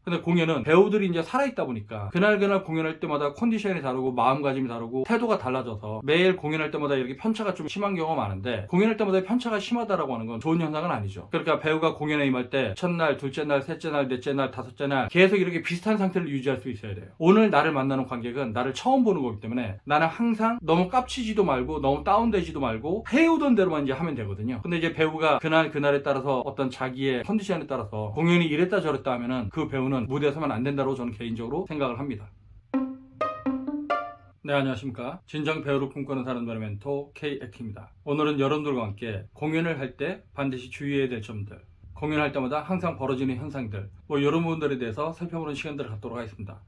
근데 공연은 배우들이 이제 살아있다 보니까 그날 공연할 때마다 컨디션이 다르고 마음가짐이 다르고 태도가 달라져서 매일 공연할 때마다 이렇게 편차가 좀 심한 경우가 많은데, 공연할 때마다 편차가 심하다라고 하는 건 좋은 현상은 아니죠. 그러니까 배우가 공연에 임할 때 첫날, 둘째 날, 셋째 날, 넷째 날, 다섯째 날 계속 이렇게 비슷한 상태를 유지할 수 있어야 돼요. 오늘 나를 만나는 관객은 나를 처음 보는 거기 때문에 나는 항상 너무 깝치지도 말고 너무 다운되지도 말고 해오던 대로만 이제 하면 되거든요. 근데 이제 배우가 그날에 따라서 어떤 자기의 컨디션에 따라서 공연이 이랬다 저랬다 하면은 그 배우는 무대에 서면 안 된다고 저는 개인적으로 생각을 합니다. 네, 안녕하십니까. 진정 배우를 꿈꾸는 사람 변의 멘토 K액입니다. 오늘은 여러분들과 함께 공연을 할 때 반드시 주의해야 될 점들, 공연할 때마다 항상 벌어지는 현상들, 이런 부분들에 대해서 살펴보는 시간들을 갖도록 하겠습니다.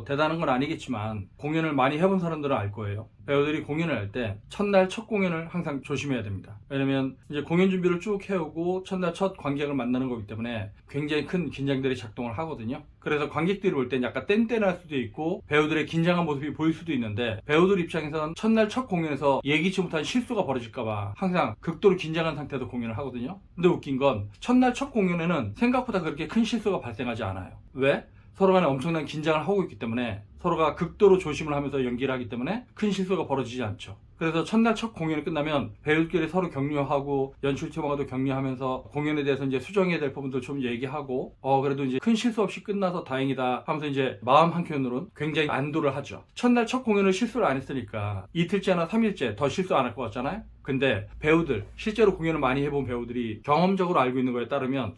대단한 건 아니겠지만 공연을 많이 해본 사람들은 알 거예요. 배우들이 공연을 할 때 첫날 첫 공연을 항상 조심해야 됩니다. 왜냐면 이제 공연 준비를 쭉 해오고 첫날 첫 관객을 만나는 거기 때문에 굉장히 큰 긴장들이 작동을 하거든요. 그래서 관객들이 볼 땐 약간 뗀뗀할 수도 있고 배우들의 긴장한 모습이 보일 수도 있는데, 배우들 입장에서는 첫날 첫 공연에서 예기치 못한 실수가 벌어질까봐 항상 극도로 긴장한 상태에서 공연을 하거든요. 근데 웃긴 건 첫날 첫 공연에는 생각보다 그렇게 큰 실수가 발생하지 않아요. 왜? 서로 간에 엄청난 긴장을 하고 있기 때문에, 서로가 극도로 조심을 하면서 연기를 하기 때문에 큰 실수가 벌어지지 않죠. 그래서 첫날 첫 공연이 끝나면 배우들끼리 서로 격려하고 연출팀하고도 격려하면서 공연에 대해서 이제 수정해야 될 부분들 좀 얘기하고, 그래도 이제 큰 실수 없이 끝나서 다행이다 하면서 이제 마음 한켠으로는 굉장히 안도를 하죠. 첫날 첫 공연을 실수를 안 했으니까 이틀째나 3일째 더 실수 안 할 것 같잖아요. 근데 배우들, 실제로 공연을 많이 해본 배우들이 경험적으로 알고 있는 거에 따르면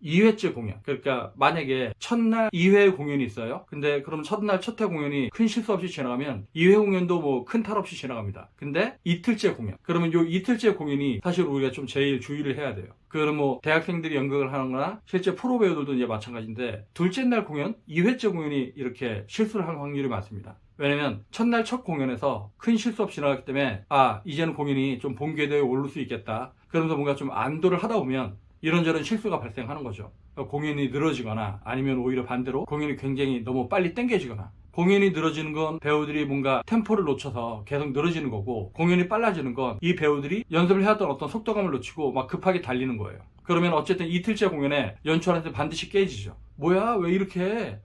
2회째 공연, 그러니까 만약에 첫날 2회 공연이 있어요. 근데 그럼 첫날 첫 회 공연이 큰 실수 없이 지나가면 2회 공연도 뭐 큰 탈 없이 지나갑니다. 근데 이틀째 공연, 그러면 요 이틀째 공연이 사실 우리가 좀 제일 주의를 해야 돼요. 그럼 뭐 대학생들이 연극을 하는 거나 실제 프로 배우들도 이제 마찬가지인데, 둘째 날 공연, 2회째 공연이 이렇게 실수를 할 확률이 많습니다. 왜냐면 첫날 첫 공연에서 큰 실수 없이 지나갔기 때문에 이제는 공연이 좀 본 궤도에 오를 수 있겠다, 그러면서 뭔가 좀 안도를 하다 보면 이런저런 실수가 발생하는 거죠. 공연이 늘어지거나 아니면 오히려 반대로 공연이 굉장히 너무 빨리 땡겨지거나. 공연이 늘어지는 건 배우들이 뭔가 템포를 놓쳐서 계속 늘어지는 거고, 공연이 빨라지는 건 이 배우들이 연습을 해왔던 어떤 속도감을 놓치고 막 급하게 달리는 거예요. 그러면 어쨌든 이틀째 공연에 연출한테 반드시 깨지죠. 뭐야, 왜 이렇게 해?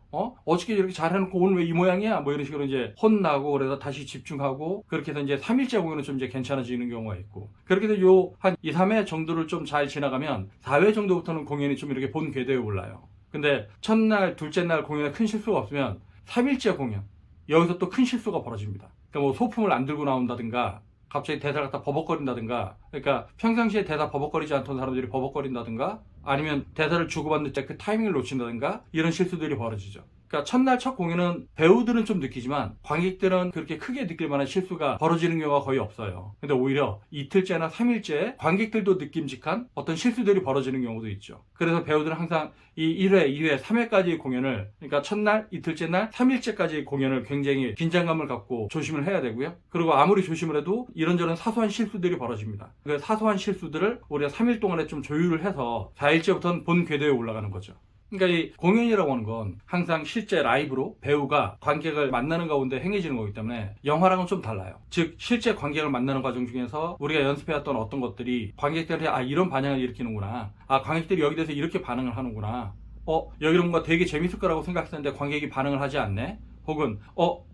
어저께 이렇게 잘해놓고 오늘 왜 이 모양이야? 뭐 이런 식으로 이제 혼나고, 그래서 다시 집중하고, 그렇게 해서 이제 3일째 공연은 좀 이제 괜찮아지는 경우가 있고, 그렇게 해서 한 2, 3회 정도를 좀 잘 지나가면 4회 정도부터는 공연이 좀 이렇게 본 궤도에 올라요. 근데 첫날, 둘째 날 공연에 큰 실수가 없으면 3일째 공연, 여기서 또 큰 실수가 벌어집니다. 그러니까 뭐 소품을 안 들고 나온다든가, 갑자기 대사를 갖다 버벅거린다든가, 그러니까 평상시에 대사 버벅거리지 않던 사람들이 버벅거린다든가, 아니면 대사를 주고받는 때 그 타이밍을 놓친다든가, 이런 실수들이 벌어지죠. 그러니까 첫날 첫 공연은 배우들은 좀 느끼지만 관객들은 그렇게 크게 느낄 만한 실수가 벌어지는 경우가 거의 없어요. 근데 오히려 이틀째나 3일째 관객들도 느낌직한 어떤 실수들이 벌어지는 경우도 있죠. 그래서 배우들은 항상 이 1회, 2회, 3회까지 공연을, 그러니까 첫날, 이틀째 날, 3일째까지 공연을 굉장히 긴장감을 갖고 조심을 해야 되고요. 그리고 아무리 조심을 해도 이런저런 사소한 실수들이 벌어집니다. 그 사소한 실수들을 우리가 3일 동안에 좀 조율을 해서 4일째부터는 본 궤도에 올라가는 거죠. 그러니까 이 공연이라고 하는 건 항상 실제 라이브로 배우가 관객을 만나는 가운데 행해지는 거기 때문에 영화랑은 좀 달라요. 즉 실제 관객을 만나는 과정 중에서 우리가 연습해왔던 어떤 것들이 관객들한테 이런 반응을 일으키는구나, 관객들이 여기 대해서 이렇게 반응을 하는구나, 여기는 뭔가 되게 재밌을 거라고 생각했는데 관객이 반응을 하지 않네, 혹은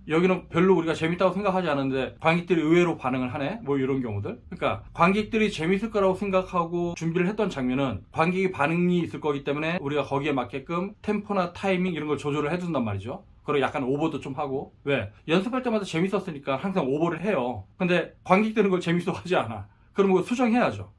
여기는 별로 우리가 재밌다고 생각하지 않았는데 관객들이 의외로 반응을 하네, 뭐 이런 경우들. 그러니까 관객들이 재밌을 거라고 생각하고 준비를 했던 장면은 관객이 반응이 있을 거기 때문에 우리가 거기에 맞게끔 템포나 타이밍 이런 걸 조절을 해준단 말이죠. 그리고 약간 오버도 좀 하고. 왜? 연습할 때마다 재밌었으니까 항상 오버를 해요. 근데 관객들은 그걸 재밌어 하지 않아. 그럼 그거 수정해야죠.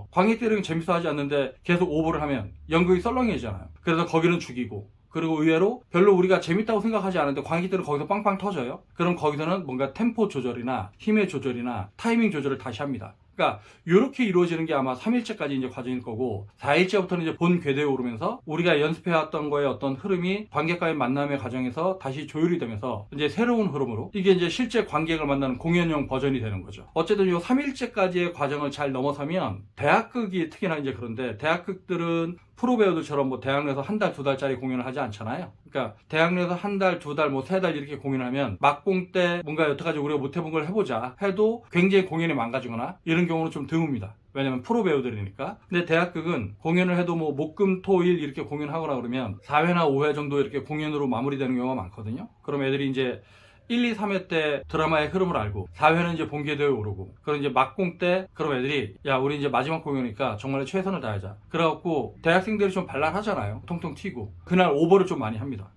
관객들은 재밌어 하지 않는데 계속 오버를 하면 연극이 썰렁해지잖아요. 그래서 거기는 죽이고, 그리고 의외로 별로 우리가 재밌다고 생각하지 않은데 관객들은 거기서 빵빵 터져요. 그럼 거기서는 뭔가 템포 조절이나 힘의 조절이나 타이밍 조절을 다시 합니다. 그러니까 이렇게 이루어지는 게 아마 3일째까지 이제 과정일 거고, 4일째부터는 이제 본 궤도에 오르면서 우리가 연습해왔던 거의 어떤 흐름이 관객과의 만남의 과정에서 다시 조율이 되면서 이제 새로운 흐름으로 이게 이제 실제 관객을 만나는 공연용 버전이 되는 거죠. 어쨌든 이 3일째까지의 과정을 잘 넘어서면, 대학극이 특히나 이제 그런데, 대학극들은 프로 배우들처럼 뭐 대학 내에서 한 달, 두 달짜리 공연을 하지 않잖아요. 그러니까 대학 내에서 한 달, 두 달, 뭐 세 달 이렇게 공연하면 막공 때 뭔가 여태까지 우리가 못 해본 걸 해보자 해도 굉장히 공연이 망가지거나 이런 경우는 좀 드뭅니다. 왜냐면 프로 배우들이니까. 근데 대학극은 공연을 해도 뭐 목, 금, 토, 일 이렇게 공연하거나 그러면 4회나 5회 정도 이렇게 공연으로 마무리되는 경우가 많거든요. 그럼 애들이 이제 1, 2, 3회 때 드라마의 흐름을 알고 4회는 이제 본계대회에 오르고 그럼 이제 막공 때 그럼 애들이 야 우리 이제 마지막 공연이니까 정말 최선을 다하자. 그래갖고 대학생들이 좀 발랄하잖아요. 통통 튀고 그날 오버를 좀 많이 합니다.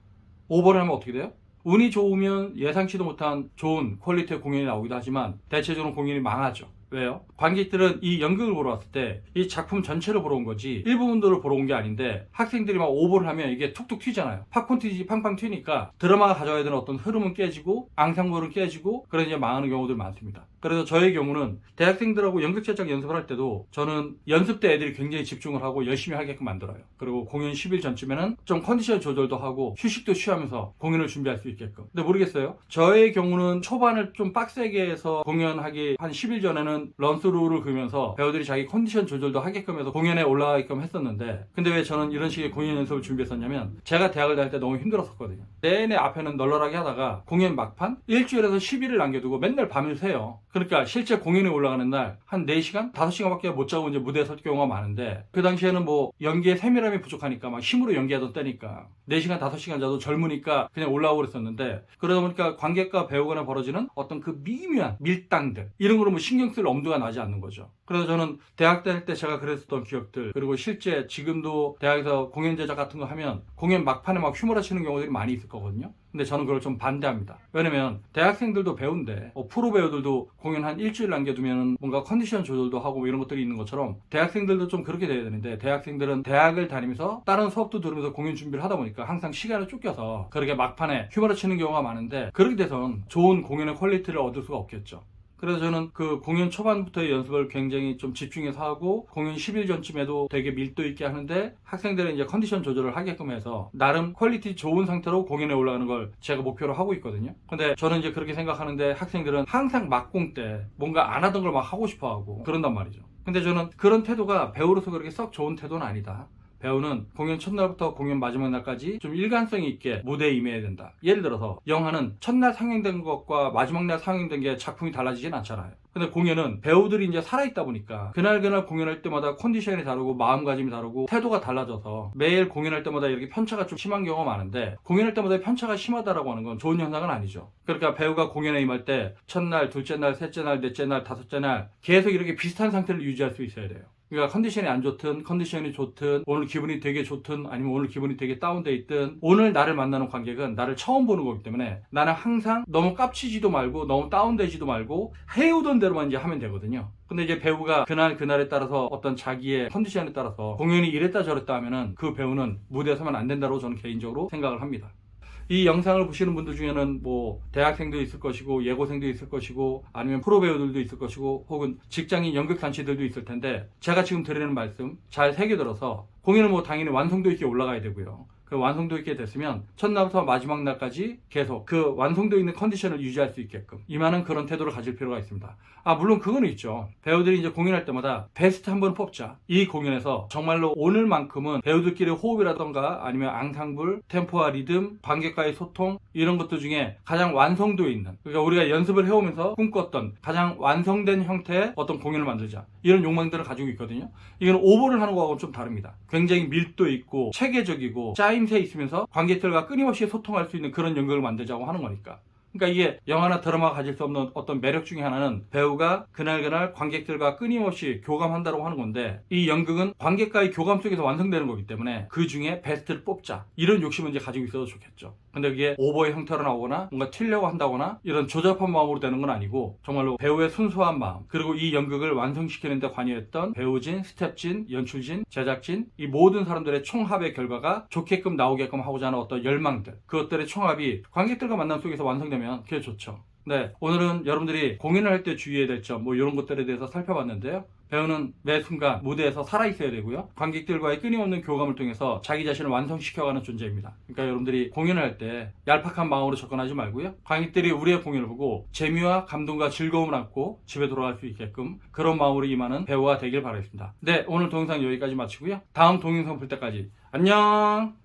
오버를 하면 어떻게 돼요? 운이 좋으면 예상치도 못한 좋은 퀄리티의 공연이 나오기도 하지만 대체적으로 공연이 망하죠. 왜요? 관객들은 이 연극을 보러 왔을 때 이 작품 전체를 보러 온 거지 일부분들을 보러 온 게 아닌데 학생들이 막 오버를 하면 이게 툭툭 튀잖아요. 팝콘 튀지 팡팡 튀니까 드라마가 가져야 되는 어떤 흐름은 깨지고 앙상블은 깨지고 그래서 이제 망하는 경우들 많습니다. 그래서 저의 경우는 대학생들하고 연극 제작 연습을 할 때도 저는 연습 때 애들이 굉장히 집중을 하고 열심히 하게끔 만들어요. 그리고 공연 10일 전쯤에는 좀 컨디션 조절도 하고 휴식도 취하면서 공연을 준비할 수 있게끔. 근데 모르겠어요. 저의 경우는 초반을 좀 빡세게 해서 공연하기 한 10일 전에는 런스루를 그으면서 배우들이 자기 컨디션 조절도 하게끔 해서 공연에 올라가게끔 했었는데 근데 왜 저는 이런 식의 공연 연습을 준비했었냐면 제가 대학을 다닐 때 너무 힘들었었거든요. 내내 앞에는 널널하게 하다가 공연 막판 일주일에서 10일을 남겨두고 맨날 밤을 새요. 그러니까 실제 공연에 올라가는 날 한 4시간? 5시간밖에 못 자고 이제 무대에 설 경우가 많은데 그 당시에는 뭐 연기의 세밀함이 부족하니까 막 힘으로 연기하던 때니까 4시간, 5시간 자도 젊으니까 그냥 올라오고 그랬었는데 그러다 보니까 관객과 배우 간에 벌어지는 어떤 그 미묘한 밀당들 이런 거로 뭐 신경 쓸 엄두가 나지 않는 거죠. 그래서 저는 대학 다닐 때 제가 그랬었던 기억들 그리고 실제 지금도 대학에서 공연 제작 같은 거 하면 공연 막판에 막 휘몰아 치는 경우들이 많이 있을 거거든요. 근데 저는 그걸 좀 반대합니다. 왜냐면 대학생들도 배우인데 프로 배우들도 공연 한 일주일 남겨두면 뭔가 컨디션 조절도 하고 뭐 이런 것들이 있는 것처럼 대학생들도 좀 그렇게 돼야 되는데 대학생들은 대학을 다니면서 다른 수업도 들으면서 공연 준비를 하다 보니까 항상 시간을 쫓겨서 그렇게 막판에 휘몰아 치는 경우가 많은데 그렇게 돼선 좋은 공연의 퀄리티를 얻을 수가 없겠죠. 그래서 저는 그 공연 초반부터의 연습을 굉장히 좀 집중해서 하고 공연 10일 전쯤에도 되게 밀도 있게 하는데 학생들의 이제 컨디션 조절을 하게끔 해서 나름 퀄리티 좋은 상태로 공연에 올라가는 걸 제가 목표로 하고 있거든요. 근데 저는 이제 그렇게 생각하는데 학생들은 항상 막공 때 뭔가 안 하던 걸 막 하고 싶어 하고 그런단 말이죠. 근데 저는 그런 태도가 배우로서 그렇게 썩 좋은 태도는 아니다. 배우는 공연 첫날부터 공연 마지막 날까지 좀 일관성이 있게 무대에 임해야 된다. 예를 들어서 영화는 첫날 상영된 것과 마지막 날 상영된 게 작품이 달라지진 않잖아요. 근데 공연은 배우들이 이제 살아있다 보니까 그날 공연할 때마다 컨디션이 다르고 마음가짐이 다르고 태도가 달라져서 매일 공연할 때마다 이렇게 편차가 좀 심한 경우가 많은데 공연할 때마다 편차가 심하다라고 하는 건 좋은 현상은 아니죠. 그러니까 배우가 공연에 임할 때 첫날, 둘째 날, 셋째 날, 넷째 날, 다섯째 날 계속 이렇게 비슷한 상태를 유지할 수 있어야 돼요. 그러니까 컨디션이 안 좋든 컨디션이 좋든 오늘 기분이 되게 좋든 아니면 오늘 기분이 되게 다운돼 있든 오늘 나를 만나는 관객은 나를 처음 보는 거기 때문에 나는 항상 너무 깝치지도 말고 너무 다운되지도 말고 해오던 대로만 이제 하면 되거든요. 근데 이제 배우가 그날에 따라서 어떤 자기의 컨디션에 따라서 공연이 이랬다 저랬다 하면은 그 배우는 무대에 서면 안 된다고 저는 개인적으로 생각을 합니다. 이 영상을 보시는 분들 중에는 뭐 대학생도 있을 것이고 예고생도 있을 것이고 아니면 프로 배우들도 있을 것이고 혹은 직장인 연극 단체들도 있을 텐데 제가 지금 드리는 말씀 잘 새겨들어서 공연은 뭐 당연히 완성도 있게 올라가야 되고요. 그 완성도 있게 됐으면 첫날부터 마지막 날까지 계속 그 완성도 있는 컨디션을 유지할 수 있게끔 임하는 그런 태도를 가질 필요가 있습니다. 물론 그거는 있죠. 배우들이 이제 공연할 때마다 베스트 한 번 뽑자. 이 공연에서 정말로 오늘만큼은 배우들끼리 호흡이라던가 아니면 앙상블, 템포와 리듬, 관객과의 소통 이런 것들 중에 가장 완성도 있는 그러니까 우리가 연습을 해오면서 꿈꿨던 가장 완성된 형태의 어떤 공연을 만들자. 이런 욕망들을 가지고 있거든요. 이건 오버를 하는 거하고는 좀 다릅니다. 굉장히 밀도 있고 체계적이고 짜임새 있으면서 관객들과 끊임없이 소통할 수 있는 그런 연극을 만들자고 하는 거니까. 그러니까 이게 영화나 드라마가 가질 수 없는 어떤 매력 중에 하나는 배우가 그날 관객들과 끊임없이 교감한다고 하는 건데 이 연극은 관객과의 교감 속에서 완성되는 거기 때문에 그 중에 베스트를 뽑자 이런 욕심을 이제 가지고 있어도 좋겠죠. 근데 그게 오버의 형태로 나오거나 뭔가 튀려고 한다거나 이런 조잡한 마음으로 되는 건 아니고 정말로 배우의 순수한 마음 그리고 이 연극을 완성시키는 데 관여했던 배우진, 스텝진, 연출진, 제작진 이 모든 사람들의 총합의 결과가 좋게끔 나오게끔 하고자 하는 어떤 열망들 그것들의 총합이 관객들과 만남 속에서 완성되면 그게 좋죠. 네, 오늘은 여러분들이 공연을 할 때 주의해야 될 점 뭐 이런 것들에 대해서 살펴봤는데요. 배우는 매 순간 무대에서 살아있어야 되고요. 관객들과의 끊임없는 교감을 통해서 자기 자신을 완성시켜가는 존재입니다. 그러니까 여러분들이 공연을 할 때 얄팍한 마음으로 접근하지 말고요. 관객들이 우리의 공연을 보고 재미와 감동과 즐거움을 안고 집에 돌아갈 수 있게끔 그런 마음으로 임하는 배우가 되길 바라겠습니다. 네, 오늘 동영상 여기까지 마치고요. 다음 동영상 볼 때까지 안녕!